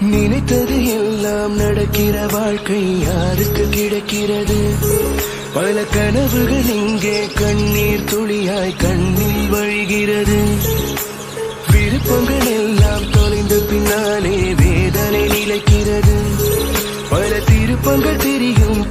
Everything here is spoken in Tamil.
நினைத்தது எல்லாம் நடக்கிற வாழ்க்கை யாருக்கு கிடைக்கிறது? பல கனவுகள் இங்கே கண்ணீர் துளியாய் கண்ணில் வழிகிறது. விருப்பங்கள் எல்லாம் தொலைந்த பின்னாலே வேதனை நிலைக்கிறது. பல திருப்பங்கள் தெரியும்.